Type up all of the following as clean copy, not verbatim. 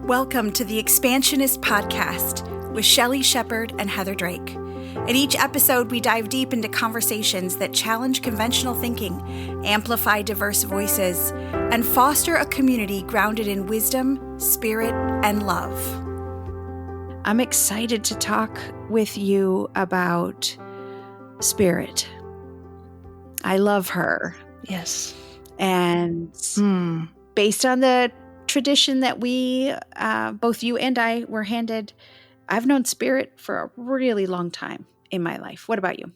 Welcome to the Expansionist Podcast with Shelley Shepard and Heather Drake. In each episode, we dive deep into conversations that challenge conventional thinking, amplify diverse voices, and foster a community grounded in wisdom, spirit, and love. I'm excited to talk with you about spirit. I love her. Yes. And based on the tradition that we, both you and I, were handed, I've known spirit for a really long time in my life. What about you?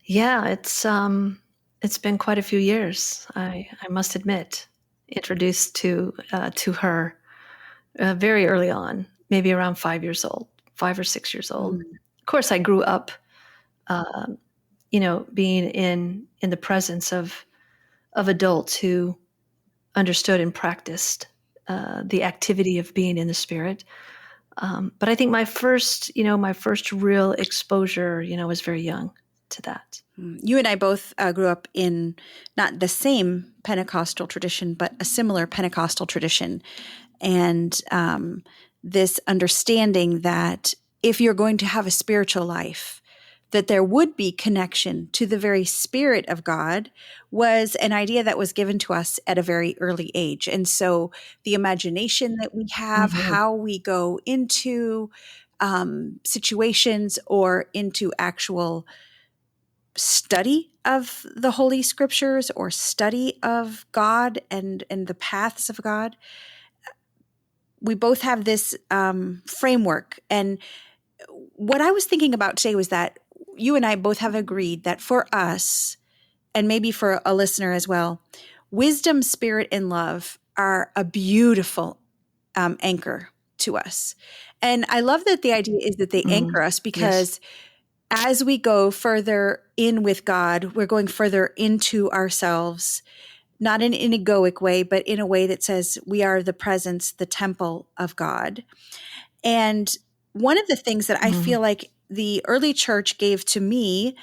Yeah, it's been quite a few years. I must admit, introduced to her very early on, maybe around 5 years old, 5 or 6 years old. Of course, I grew up, being in the presence of adults who understood and practiced the activity of being in the spirit. But I think my first real exposure, was very young to that. You and I both grew up in not the same Pentecostal tradition, but a similar Pentecostal tradition. And this understanding that if you're going to have a spiritual life, that there would be connection to the very Spirit of God was an idea that was given to us at a very early age. And so the imagination that we have, how we go into situations or into actual study of the Holy Scriptures or study of God and the paths of God, we both have this framework. And what I was thinking about today was that you and I both have agreed that for us, and maybe for a listener as well, wisdom, spirit, and love are a beautiful anchor to us. And I love that the idea is that they anchor us because as we go further in with God, we're going further into ourselves, not in an egoic way, but in a way that says we are the presence, the temple of God. And one of the things that I feel like the early church gave to me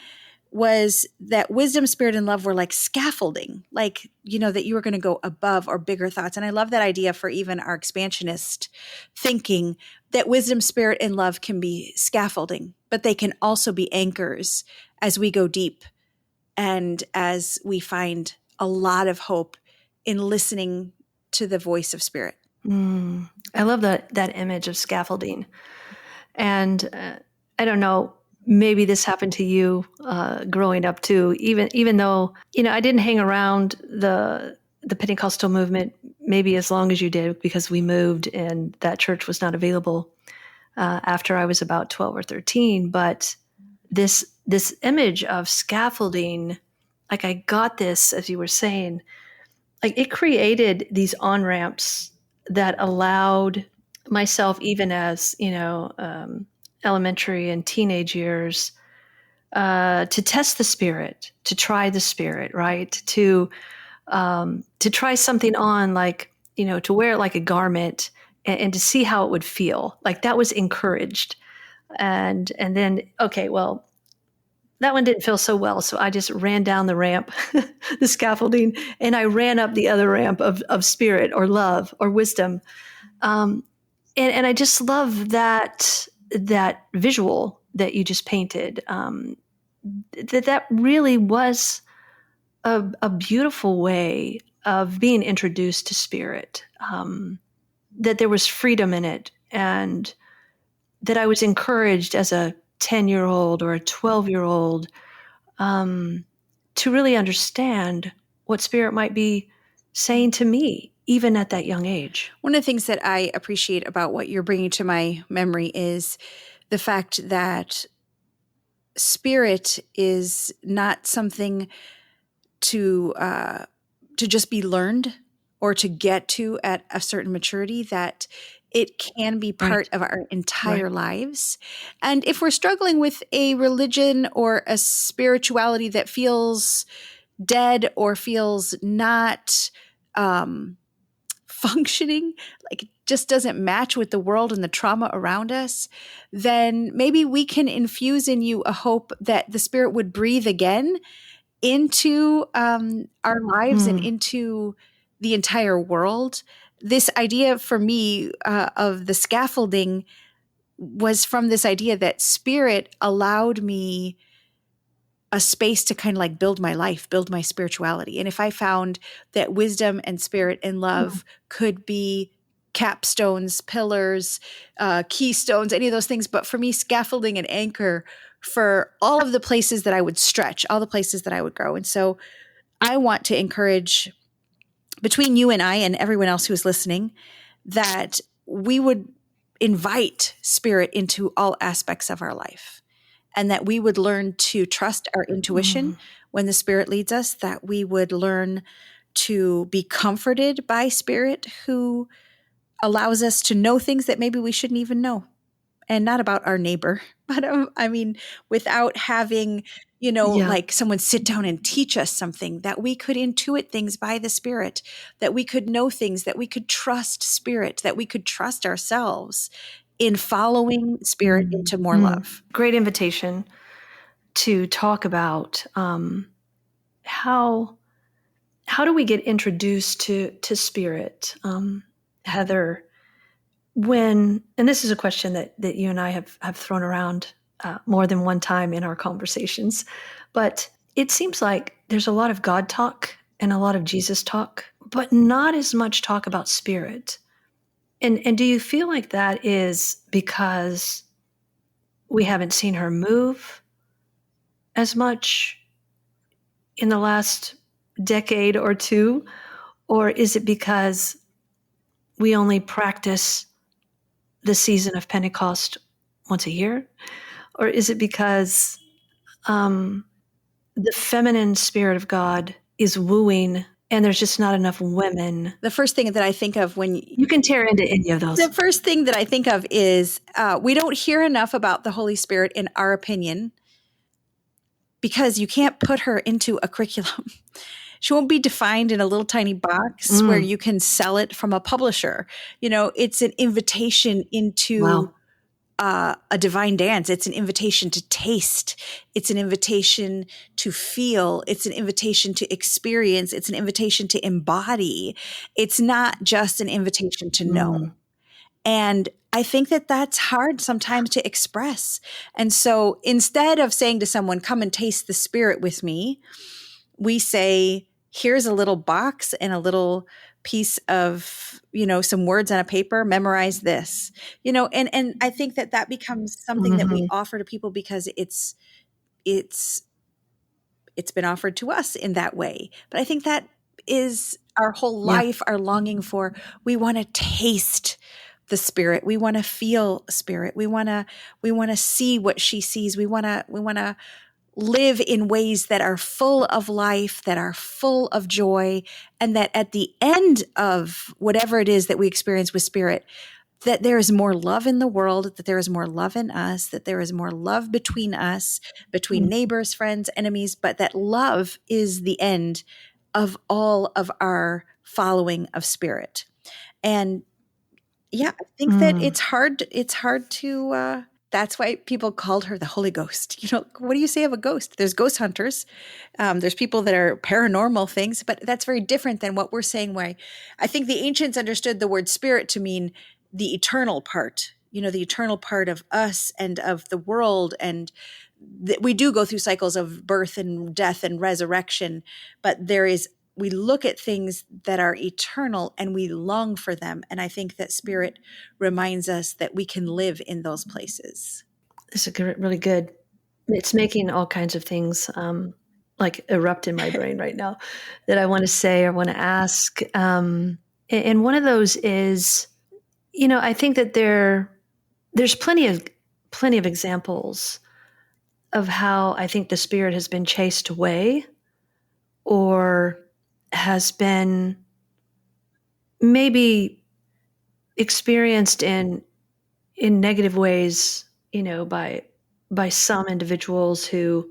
was that wisdom, spirit, and love were like scaffolding, like, that you were going to go above or bigger thoughts. And I love that idea for even our expansionist thinking that wisdom, spirit, and love can be scaffolding, but they can also be anchors as we go deep and as we find a lot of hope in listening to the voice of spirit. I love that image of scaffolding. And I don't know, maybe this happened to you growing up too, even though, I didn't hang around the Pentecostal movement maybe as long as you did because we moved and that church was not available after I was about 12 or 13. But this image of scaffolding, like I got this, as you were saying, like it created these on-ramps that allowed myself, even as, elementary and teenage years, to test the spirit, to try the spirit, right? To try something on, like, to wear it like a garment and to see how it would feel. Like that was encouraged. And then, okay, well, that one didn't feel so well. So I just ran down the ramp, the scaffolding, and I ran up the other ramp of spirit or love or wisdom. And I just love that visual that you just painted. That really was a beautiful way of being introduced to spirit. That there was freedom in it, and that I was encouraged as a 10-year-old or a 12-year-old to really understand what spirit might be saying to me, even at that young age. One of the things that I appreciate about what you're bringing to my memory is the fact that spirit is not something to just be learned or to get to at a certain maturity, that it can be part of our entire lives. And if we're struggling with a religion or a spirituality that feels dead or feels not functioning, like it just doesn't match with the world and the trauma around us, then maybe we can infuse in you a hope that the Spirit would breathe again into our lives and into the entire world, this idea for me of the scaffolding was from this idea that spirit allowed me a space to kind of like build my life, build my spirituality. And if I found that wisdom and spirit and love could be capstones, pillars, keystones, any of those things, but for me, scaffolding and anchor for all of the places that I would stretch, all the places that I would grow. And so I want to encourage between you and I and everyone else who is listening that we would invite spirit into all aspects of our life, and that we would learn to trust our intuition when the spirit leads us, that we would learn to be comforted by spirit who allows us to know things that maybe we shouldn't even know, and not about our neighbor, but I mean, without having, Yeah. like someone sit down and teach us something, that we could intuit things by the spirit, that we could know things, that we could trust spirit, that we could trust ourselves in following spirit into more love. Great invitation to talk about how do we get introduced to spirit, Heather? And this is a question that you and I have thrown around more than one time in our conversations, but it seems like there's a lot of God talk and a lot of Jesus talk, but not as much talk about spirit. And do you feel like that is because we haven't seen her move as much in the last decade or two? Or is it because we only practice the season of Pentecost once a year? Or is it because the feminine spirit of God is wooing and there's just not enough women? The first thing that I think of when You can tear into any of those. the first thing that I think of is we don't hear enough about the Holy Spirit, in our opinion, because you can't put her into a curriculum. She won't be defined in a little tiny box where you can sell it from a publisher. It's an invitation into a divine dance. It's an invitation to taste. It's an invitation to feel. It's an invitation to experience. It's an invitation to embody. It's not just an invitation to know. And I think that that's hard sometimes to express. And so instead of saying to someone, come and taste the spirit with me, we say, here's a little box and a little piece of, some words on a paper, memorize this, and I think that becomes something that we offer to people because it's been offered to us in that way. But I think that is our whole life, our longing for, we want to taste the spirit. We want to feel spirit. We want to see what she sees. We want to live in ways that are full of life, that are full of joy, and that at the end of whatever it is that we experience with spirit, that there is more love in the world, that there is more love in us, that there is more love between us, between neighbors, friends, enemies, but that love is the end of all of our following of spirit. And yeah, I think that it's hard to, that's why people called her the Holy Ghost. What do you say of a ghost? There's ghost hunters. There's people that are paranormal things, but that's very different than what we're saying. Why I think the ancients understood the word spirit to mean the eternal part, the eternal part of us and of the world. And we do go through cycles of birth and death and resurrection, but we look at things that are eternal and we long for them. And I think that spirit reminds us that we can live in those places. This is really good. It's making all kinds of things like erupt in my brain right now that I want to say or want to ask. And one of those is, I think that there's plenty of examples of how I think the spirit has been chased away or has been maybe experienced in negative ways, by some individuals who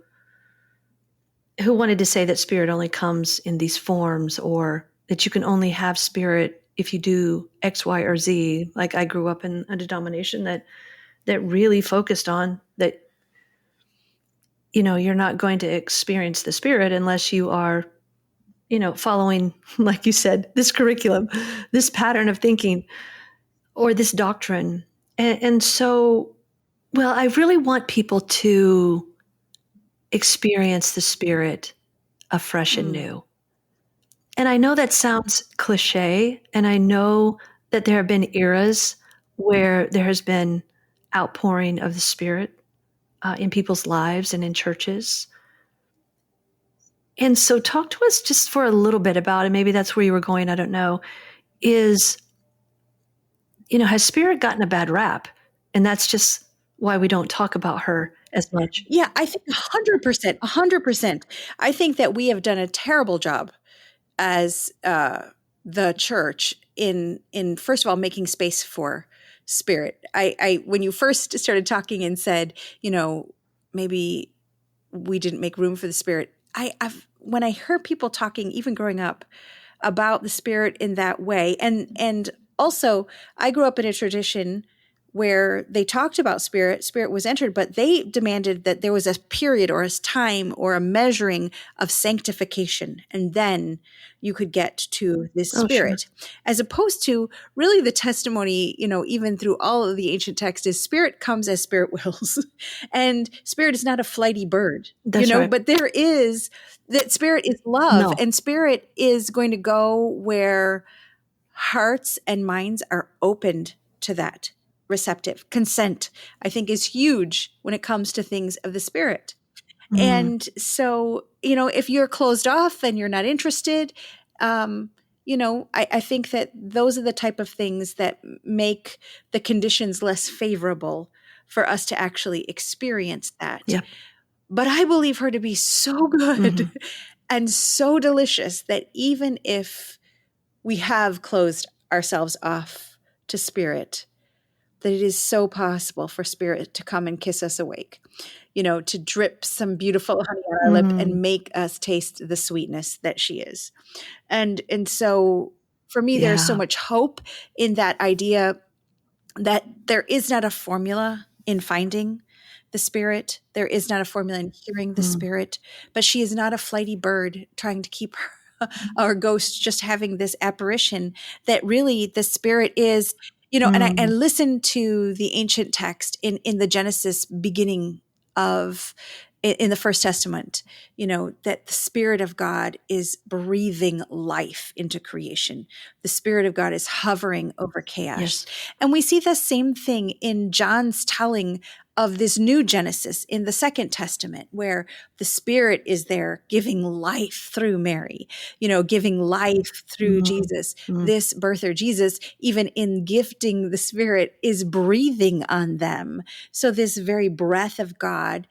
wanted to say that spirit only comes in these forms, or that you can only have spirit if you do X, Y, or Z. Like I grew up in a denomination that really focused on that, you're not going to experience the spirit unless you are following, like you said, this curriculum, this pattern of thinking, or this doctrine. And so, well, I really want people to experience the Spirit afresh and new. And I know that sounds cliche, and I know that there have been eras where there has been outpouring of the Spirit in people's lives and in churches. And so, talk to us just for a little bit about it. Maybe that's where you were going. I don't know. Has Spirit gotten a bad rap? And that's just why we don't talk about her as much. Yeah, I think 100%, 100%. I think that we have done a terrible job as the church in first of all making space for Spirit. I when you first started talking and said, maybe we didn't make room for the Spirit. When I heard people talking, even growing up, about the Spirit in that way, and also I grew up in a tradition where they talked about Spirit was entered, but they demanded that there was a period or a time or a measuring of sanctification, and then you could get to this Oh, sure. Spirit, as opposed to really the testimony, even through all of the ancient text, is Spirit comes as Spirit wills, and Spirit is not a flighty bird, That's right. but there is that Spirit is love, No. and Spirit is going to go where hearts and minds are opened to that. Receptive consent, I think, is huge when it comes to things of the Spirit. And so, if you're closed off and you're not interested, I think that those are the type of things that make the conditions less favorable for us to actually experience that. Yeah. But I believe her to be so good and so delicious that even if we have closed ourselves off to Spirit, that it is so possible for Spirit to come and kiss us awake, to drip some beautiful honey on our lip and make us taste the sweetness that she is. And so for me, there's so much hope in that idea that there is not a formula in finding the Spirit. There is not a formula in hearing the Spirit, but she is not a flighty bird trying to keep her, or ghost just having this apparition, that really the Spirit is, and I listened to the ancient text in the Genesis beginning of, in the First Testament, that the Spirit of God is breathing life into creation. The Spirit of God is hovering over chaos. Yes. And we see the same thing in John's telling of this new Genesis in the Second Testament, where the Spirit is there giving life through Mary, giving life through Jesus. This birther, Jesus, even in gifting the Spirit, is breathing on them. So this very breath of God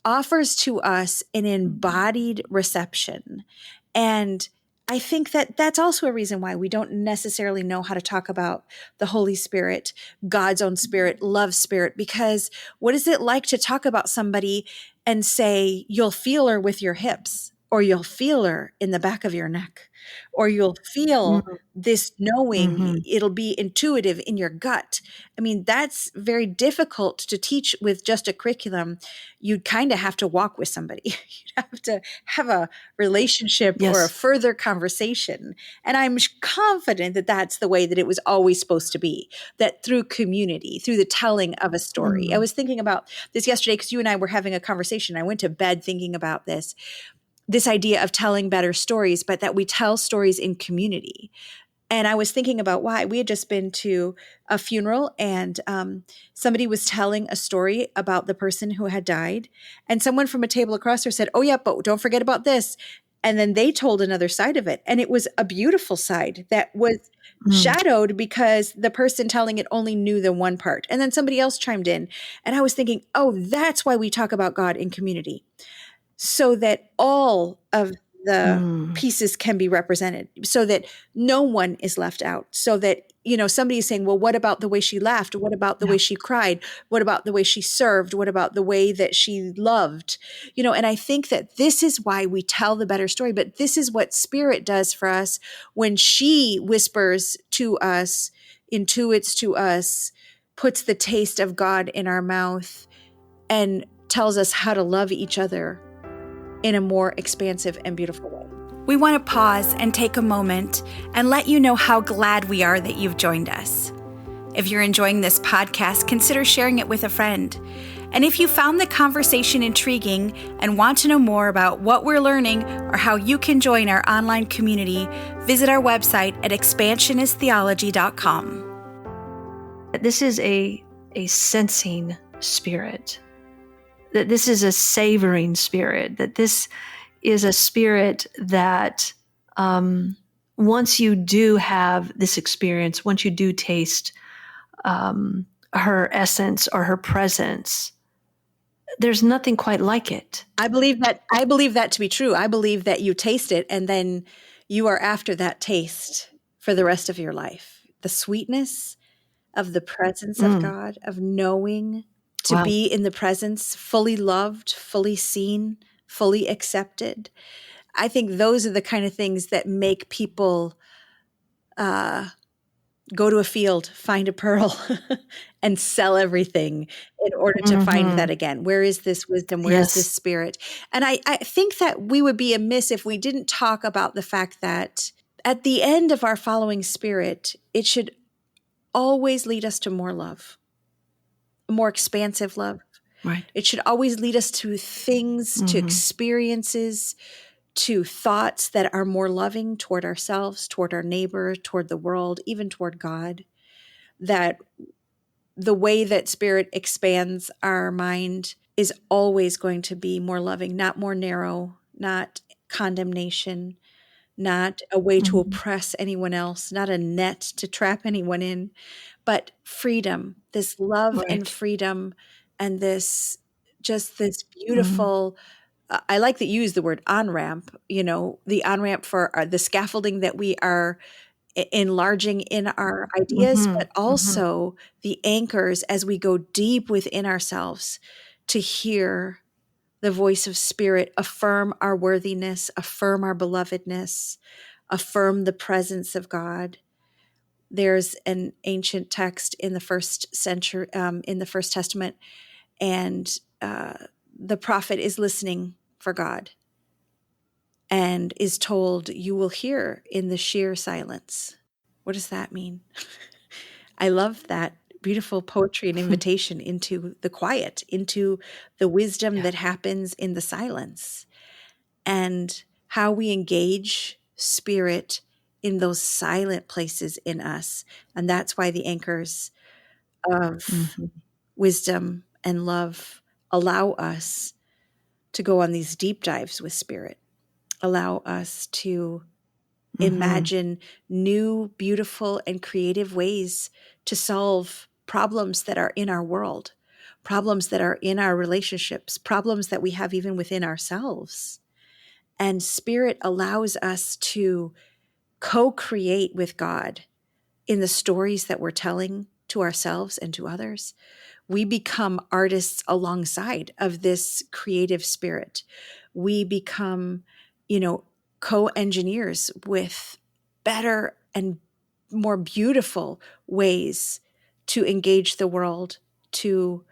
offers to us an embodied reception. And I think that that's also a reason why we don't necessarily know how to talk about the Holy Spirit, God's own Spirit, love Spirit, because what is it like to talk about somebody and say, you'll feel her with your hips, or you'll feel her in the back of your neck, or you'll feel this knowing, it'll be intuitive in your gut. I mean, that's very difficult to teach with just a curriculum. You'd kind of have to walk with somebody. You'd have to have a relationship or a further conversation. And I'm confident that that's the way that it was always supposed to be, that through community, through the telling of a story. I was thinking about this yesterday because you and I were having a conversation. I went to bed thinking about this idea of telling better stories, but that we tell stories in community. And I was thinking about why. We had just been to a funeral, and somebody was telling a story about the person who had died. And someone from a table across her said, oh yeah, but don't forget about this. And then they told another side of it. And it was a beautiful side that was shadowed because the person telling it only knew the one part. And then somebody else chimed in. And I was thinking, oh, that's why we talk about God in community, so that all of the pieces can be represented, so that no one is left out, so that, somebody is saying, well, what about the way she laughed? What about the way she cried? What about the way she served? What about the way that she loved? And I think that this is why we tell the better story, but this is what Spirit does for us when she whispers to us, intuits to us, puts the taste of God in our mouth, and tells us how to love each other in a more expansive and beautiful way. We want to pause and take a moment and let you know how glad we are that you've joined us. If you're enjoying this podcast, consider sharing it with a friend. And if you found the conversation intriguing and want to know more about what we're learning or how you can join our online community, visit our website at expansionisttheology.com. This is a sensing spirit, that this is a savoring spirit, that this is a spirit that once you do have this experience, once you do taste her essence or her presence, there's nothing quite like it. I believe that to be true. I believe that you taste it and then you are after that taste for the rest of your life. The sweetness of the presence of God, of knowing to be in the presence, fully loved, fully seen, fully accepted. I think those are the kind of things that make people go to a field, find a pearl, and sell everything in order to find that again. Where is this wisdom? Where is this spirit? And I think that we would be amiss if we didn't talk about the fact that at the end of our following spirit, it should always lead us to more love, a more expansive love. Right. It should always lead us to things, to experiences, to thoughts that are more loving toward ourselves, toward our neighbor, toward the world, even toward God. That the way that spirit expands our mind is always going to be more loving, not more narrow, not condemnation, not a way to oppress anyone else, not a net to trap anyone in, but freedom, this love and freedom, and this beautiful, I like that you use the word on-ramp, the on-ramp for the scaffolding that we are enlarging in our ideas, but also the anchors as we go deep within ourselves to hear the voice of spirit affirm our worthiness, affirm our belovedness, affirm the presence of God. There's an ancient text in the first century, in the First Testament, and the prophet is listening for God and is told, "You will hear in the sheer silence." What does that mean? I love that beautiful poetry and invitation into the quiet, into the wisdom that happens in the silence, and how we engage spirit in those silent places in us. And that's why the anchors of wisdom and love allow us to go on these deep dives with spirit, allow us to imagine new, beautiful, and creative ways to solve problems that are in our world, problems that are in our relationships, problems that we have even within ourselves. And spirit allows us to co-create with God in the stories that we're telling to ourselves and to others. We become artists alongside of this creative spirit. We become, co-engineers with better and more beautiful ways to engage the world, to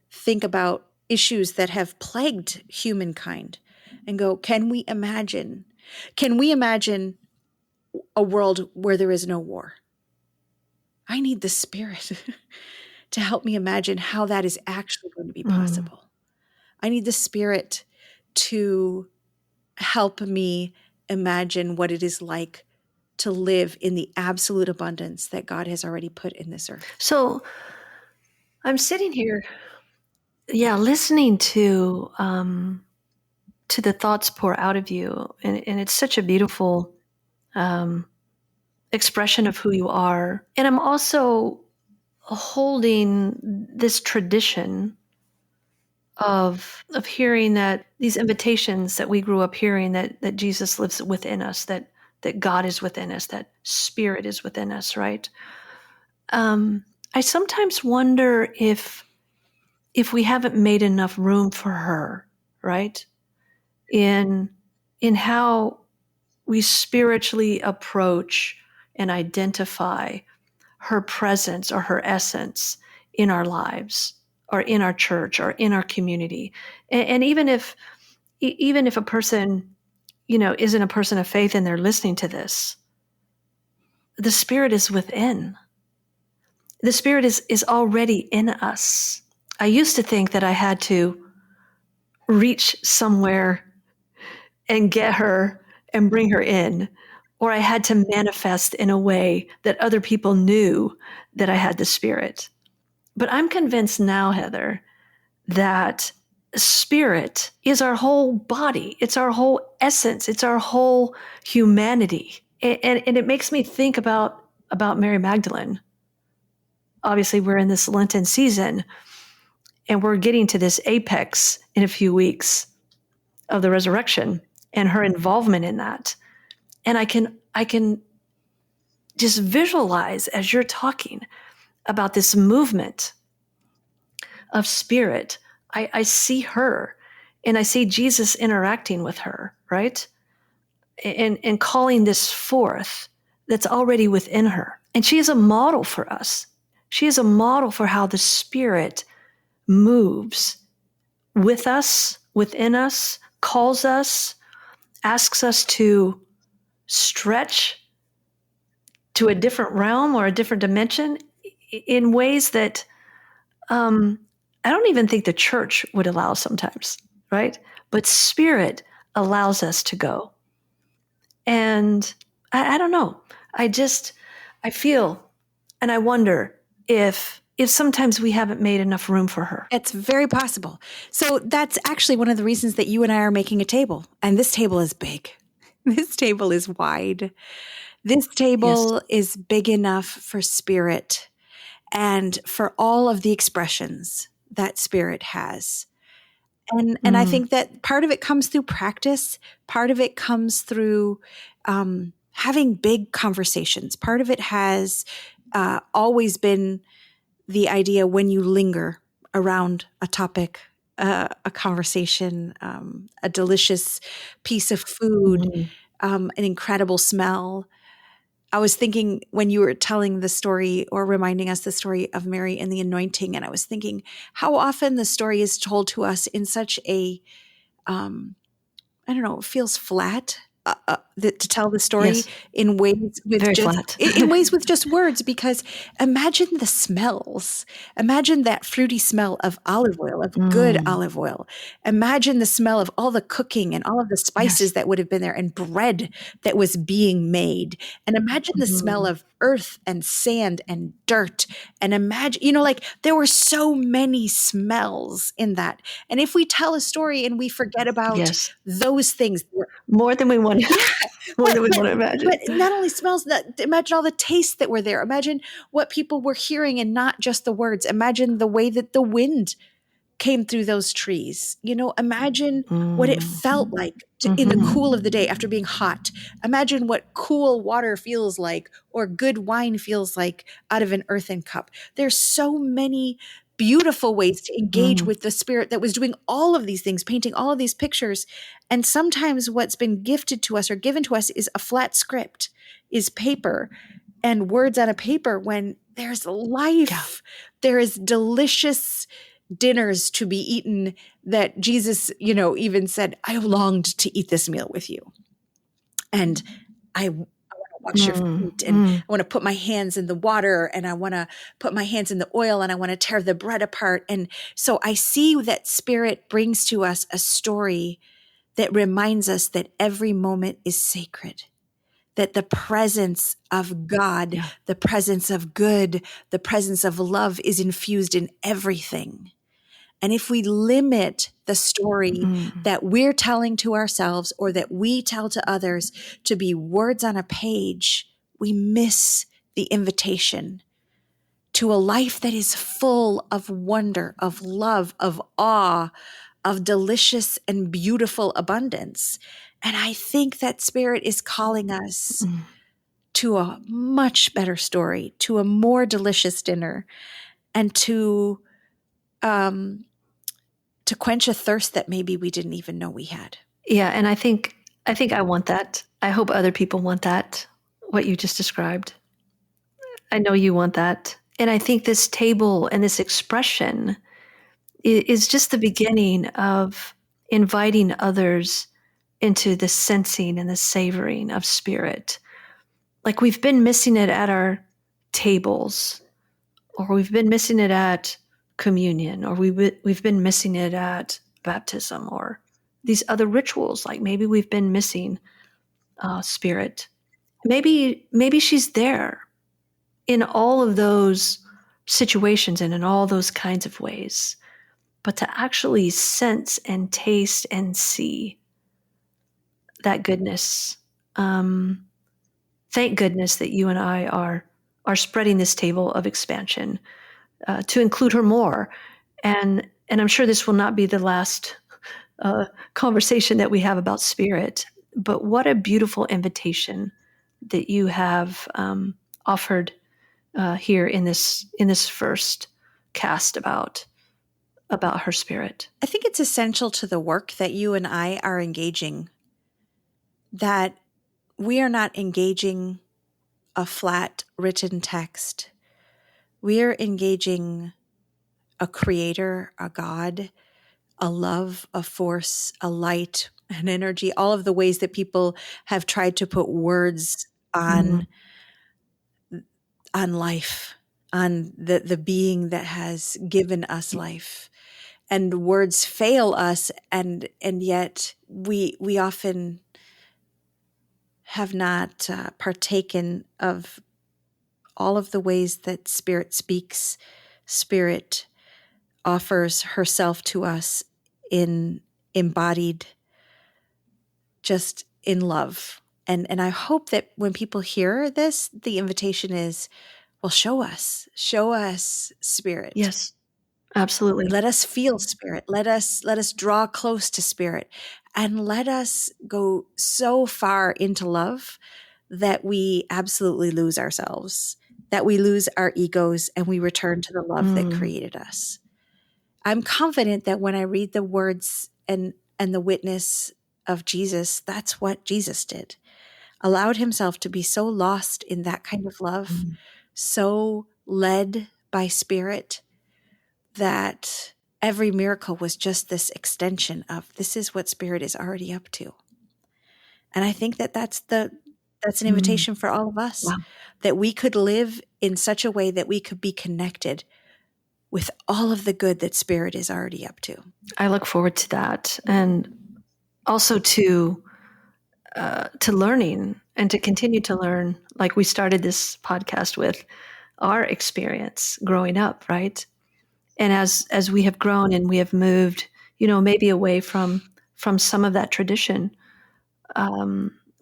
think about issues that have plagued humankind and go, can we imagine a world where there is no war? I need the spirit to help me imagine how that is actually going to be possible. I need the spirit to help me imagine what it is like to live in the absolute abundance that God has already put in this earth. So I'm sitting here, listening to the thoughts pour out of you, and it's such a beautiful expression of who you are. And I'm also holding this tradition of hearing that these invitations that we grew up hearing, that Jesus lives within us, that God is within us, that spirit is within us, right? I sometimes wonder if we haven't made enough room for her, right? In how we spiritually approach and identify her presence or her essence in our lives, or in our church, or in our community. And even if a person isn't a person of faith and they're listening to this, the Spirit is within. The Spirit is already in us. I used to think that I had to reach somewhere and get her and bring her in, or I had to manifest in a way that other people knew that I had the Spirit. But I'm convinced now, Heather, that Spirit is our whole body. It's our whole essence. It's our whole humanity. And it makes me think about Mary Magdalene. Obviously, we're in this Lenten season, and we're getting to this apex in a few weeks of the resurrection and her involvement in that. And I can just visualize, as you're talking about this movement of Spirit, I see her and I see Jesus interacting with her, right? And calling this forth that's already within her. And she is a model for us. She is a model for how the Spirit moves with us, within us, calls us, asks us to stretch to a different realm or a different dimension in ways that I don't even think the church would allow sometimes, right? But Spirit allows us to go. And I don't know. I feel and I wonder if sometimes we haven't made enough room for her. It's very possible. So that's actually one of the reasons that you and I are making a table. And this table is big. This table is wide. This table is big enough for Spirit and for all of the expressions that Spirit has. And I think that part of it comes through practice. Part of it comes through having big conversations. Part of it has always been the idea when you linger around a topic, a conversation, a delicious piece of food, an incredible smell. I was thinking when you were telling the story or reminding us the story of Mary and the anointing, and I was thinking how often the story is told to us in such a, I don't know, it feels flat. To tell the story in ways with very just flat. in ways with just words, because imagine the smells. Imagine that fruity smell of olive oil, of good olive oil. Imagine the smell of all the cooking and all of the spices that would have been there and bread that was being made. And imagine the smell of earth and sand and dirt. And imagine, like there were so many smells in that. And if we tell a story and we forget about those things, more than we want more than we want to imagine. But not only smells, imagine all the tastes that were there. Imagine what people were hearing and not just the words. Imagine the way that the wind came through those trees. Imagine what it felt like in the cool of the day after being hot. Imagine what cool water feels like or good wine feels like out of an earthen cup. There's so many beautiful ways to engage with the Spirit that was doing all of these things, painting all of these pictures. And sometimes what's been gifted to us or given to us is a flat script, is paper and words on a paper, when there's life. There is delicious dinners to be eaten that Jesus, even said, I longed to eat this meal with you. And I want to wash your feet, and I want to put my hands in the water, and I want to put my hands in the oil, and I want to tear the bread apart. And so I see that Spirit brings to us a story that reminds us that every moment is sacred, that the presence of God, the presence of good, the presence of love is infused in everything. And if we limit the story that we're telling to ourselves or that we tell to others to be words on a page, we miss the invitation to a life that is full of wonder, of love, of awe, of delicious and beautiful abundance. And I think that Spirit is calling us to a much better story, to a more delicious dinner, and to quench a thirst that maybe we didn't even know we had. Yeah, and I think I want that. I hope other people want that, what you just described. I know you want that. And I think this table and this expression is just the beginning of inviting others into the sensing and the savoring of spirit. Like we've been missing it at our tables, or we've been missing it at communion, or we've been missing it at baptism, or these other rituals. Like maybe we've been missing spirit. Maybe she's there in all of those situations and in all those kinds of ways. But to actually sense and taste and see that goodness, thank goodness that you and I are spreading this table of expansion to include her more. And I'm sure this will not be the last conversation that we have about spirit, but what a beautiful invitation that you have offered here in this first cast about her spirit. I think it's essential to the work that you and I are engaging, that we are not engaging a flat written text. We are engaging a creator, a God, a love, a force, a light, an energy, all of the ways that people have tried to put words on life, on the being that has given us life. And words fail us, and yet we often have not partaken of all of the ways that Spirit speaks. Spirit offers herself to us in embodied, just in love. And I hope that when people hear this, the invitation is, well, show us Spirit. Yes, absolutely. Let us feel Spirit. Let us draw close to Spirit, and let us go so far into love that we absolutely lose ourselves, that we lose our egos, and we return to the love that created us. I'm confident that when I read the words and the witness of Jesus, that's what Jesus did. Allowed himself to be so lost in that kind of love, so led by Spirit, that every miracle was just this extension of, this is what Spirit is already up to. And I think that that's an invitation for all of us, that we could live in such a way that we could be connected with all of the good that Spirit is already up to. I look forward to that, and also to learning and to continue to learn, like we started this podcast with our experience growing up, right? And as we have grown and we have moved, maybe away from some of that tradition,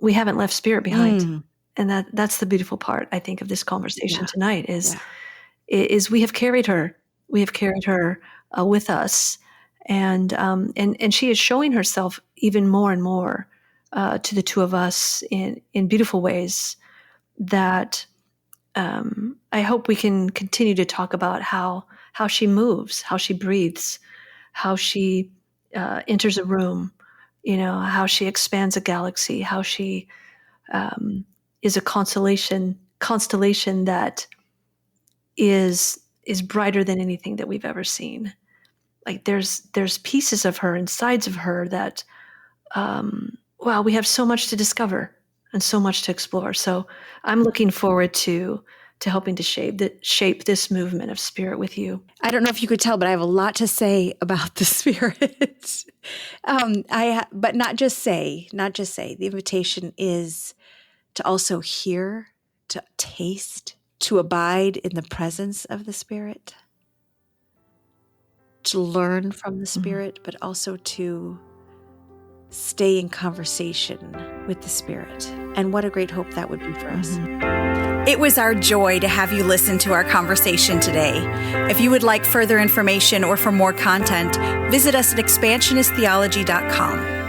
we haven't left Spirit behind. And that's the beautiful part, I think, of this conversation tonight is we have carried her. We have carried her with us, and she is showing herself even more and more to the two of us in beautiful ways that I hope we can continue to talk about how she moves, how she breathes, how she enters a room, how she expands a galaxy, how she is a constellation that is brighter than anything that we've ever seen. Like there's pieces of her and sides of her that, we have so much to discover and so much to explore. So I'm looking forward to helping to shape this movement of Spirit with you. I don't know if you could tell, but I have a lot to say about the Spirit. But not just say. The invitation is to also hear, to taste, to abide in the presence of the Spirit, to learn from the Spirit, but also to stay in conversation with the Spirit. And what a great hope that would be for us. It was our joy to have you listen to our conversation today. If you would like further information or for more content, visit us at expansionisttheology.com.